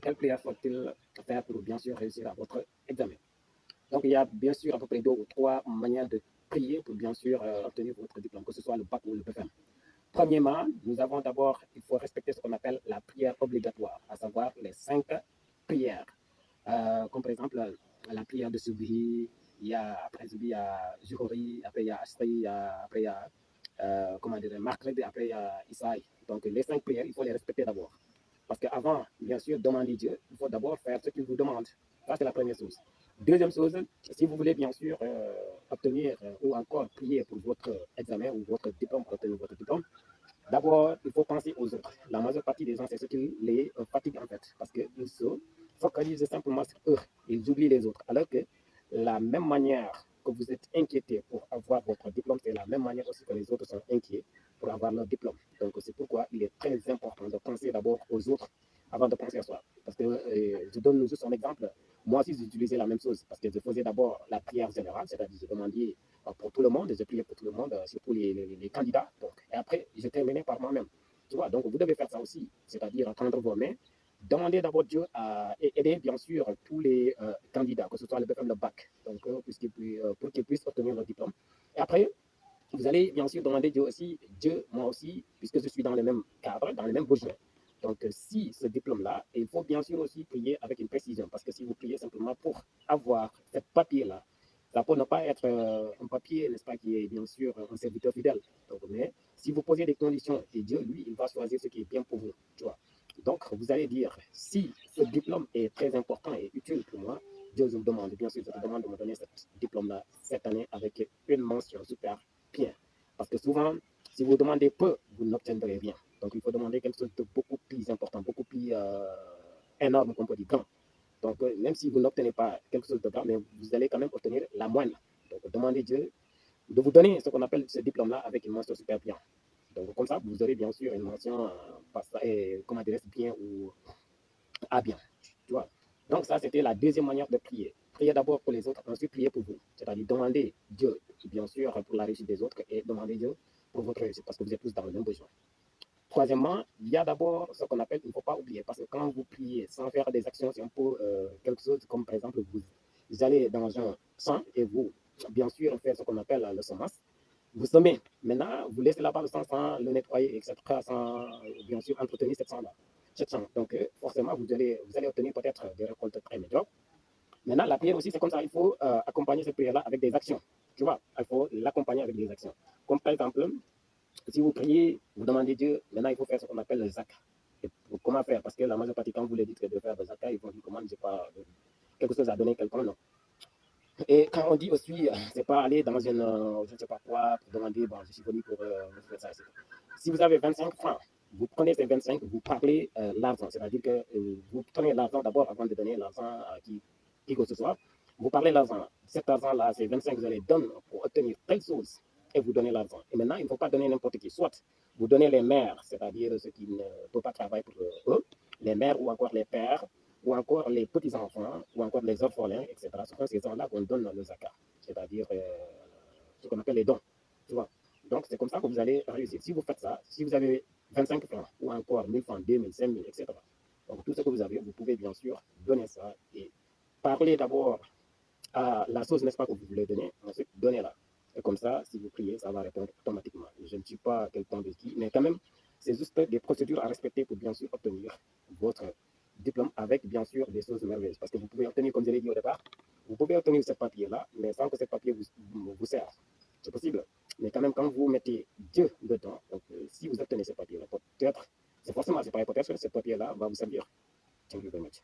quelle prière faut-il faire pour bien sûr réussir à votre examen? Donc, il y a bien sûr à peu près 2 ou 3 manières de prier pour bien sûr obtenir votre diplôme, que ce soit le bac ou le BFM. Premièrement, nous avons d'abord, il faut respecter ce qu'on appelle la prière obligatoire, à savoir les 5 prières. Comme par exemple la prière de Subhi, il y a, après Subhi, il y a Zuhuri, après il y a Asri, après il y a comment dire, Mercredi, après il y a Isaï. Donc les 5 prières, il faut les respecter d'abord. Parce qu'avant, bien sûr, demander Dieu, il faut d'abord faire ce qu'il vous demande. Ça, c'est la première chose. Deuxième chose, si vous voulez bien sûr obtenir ou encore prier pour votre examen ou votre diplôme, pour obtenir votre diplôme, d'abord, il faut penser aux autres. La majeure partie des gens, c'est ce qui les fatigue en fait, parce qu'ils se focalisent simplement sur eux. Ils oublient les autres. Alors que la même manière que vous êtes inquiété pour avoir votre diplôme, c'est la même manière aussi que les autres sont inquiets pour avoir leur diplôme. Donc, c'est pourquoi il est très important de penser d'abord aux autres avant de penser à soi. Parce que je donne juste un exemple. Moi aussi, j'utilisais la même chose parce que je faisais d'abord la prière générale, c'est-à-dire je demandais pour tout le monde, je priais pour tout le monde, surtout les candidats. Donc, et après, je terminais par moi-même. Tu vois, donc vous devez faire ça aussi, c'est-à-dire tendre vos mains, demander d'abord Dieu à aider bien sûr tous les candidats, que ce soit le BFM, le bac, donc pour qu'ils puissent obtenir leur diplôme. Et après, vous allez bien sûr demander Dieu aussi, Dieu, moi aussi, puisque je suis dans le même cadre, dans le même besoin. Donc, si ce diplôme-là, il faut bien sûr aussi prier avec une précision, parce que si vous priez simplement pour avoir ce papier-là, ça peut ne pas être un papier, n'est-ce pas, qui est bien sûr un serviteur fidèle. Donc, mais si vous posez des conditions, et Dieu, lui, il va choisir ce qui est bien pour vous, tu vois. Donc, vous allez dire, si ce diplôme est très important et utile pour moi, Dieu, je vous demande, bien sûr, je te demande de me donner ce diplôme-là cette année avec une mention super bien. Parce que souvent, si vous demandez peu, vous n'obtiendrez rien. Donc, il faut demander quelque chose de beaucoup plus important, beaucoup plus énorme, qu'on peut dire grand. Donc, même si vous n'obtenez pas quelque chose de grand, mais vous allez quand même obtenir la moindre. Donc, demandez Dieu de vous donner ce qu'on appelle ce diplôme-là avec une mention super bien. Donc, comme ça, vous aurez bien sûr une mention, comment dirais-je, bien ou à bien. Tu vois. Donc, ça, c'était la deuxième manière de prier. Priez d'abord pour les autres, ensuite priez pour vous. C'est-à-dire demander Dieu, bien sûr, pour la réussite des autres et demander Dieu pour votre réussite, parce que vous êtes tous dans le même besoin. Troisièmement, il y a d'abord ce qu'on appelle, il ne faut pas oublier, parce que quand vous priez sans faire des actions, c'est un peu quelque chose comme, par exemple, vous allez dans un champ et vous, bien sûr, faites ce qu'on appelle le semence. Vous semez. Maintenant, vous laissez là-bas le sang sans le nettoyer, etc., sans, bien sûr, entretenir cette sang-là. Donc, forcément, vous allez obtenir peut-être des récoltes très médiocres. Maintenant, la prière aussi, c'est comme ça. Il faut accompagner cette prière-là avec des actions. Tu vois, il faut l'accompagner avec des actions. Comme par exemple, si vous priez, vous demandez Dieu, maintenant il faut faire ce qu'on appelle le zakat. Et comment faire? Parce que la majeure partie, quand vous les dites de faire le zakat, ils vont dire comment j'ai pas quelque chose à donner à quelqu'un, non. Et quand on dit aussi, c'est pas aller dans une, je ne sais pas quoi, pour demander, bon, je suis venu pour faire ça, etc. Si vous avez 25 francs, vous prenez ces 25, vous parlez l'argent, c'est-à-dire que vous prenez l'argent d'abord avant de donner l'argent à qui que ce soit. Vous parlez l'argent. Cet argent-là, ces 25, vous allez donner pour obtenir telle chose et vous donnez l'argent. Et maintenant, il ne faut pas donner n'importe qui. Soit vous donnez les mères, c'est-à-dire ceux qui ne peuvent pas travailler pour eux, les mères ou encore les pères, ou encore les petits-enfants, ou encore les orphelins, etc. Ce sont ces gens-là qu'on donne le zakat, c'est-à-dire ce qu'on appelle les dons. Tu vois. Donc, c'est comme ça que vous allez réussir. Si vous faites ça, si vous avez 25 francs, ou encore 1000 francs, 2000, 5000, etc., donc tout ce que vous avez, vous pouvez bien sûr donner ça et parler d'abord à la chose, n'est-ce pas, que vous voulez donner, ensuite donnez-la. Et comme ça, si vous priez, ça va répondre automatiquement. Je ne suis pas quelqu'un de qui, mais quand même, c'est juste des procédures à respecter pour bien sûr obtenir votre diplôme avec bien sûr des choses merveilleuses. Parce que vous pouvez obtenir, comme je l'ai dit au départ, vous pouvez obtenir ce papier-là, mais sans que ce papier vous serve. C'est possible. Mais quand même, quand vous mettez Dieu dedans, donc si vous obtenez ce papier-là, peut-être, c'est forcément, c'est pas peut-être, ce papier-là va vous servir. Thank you very much.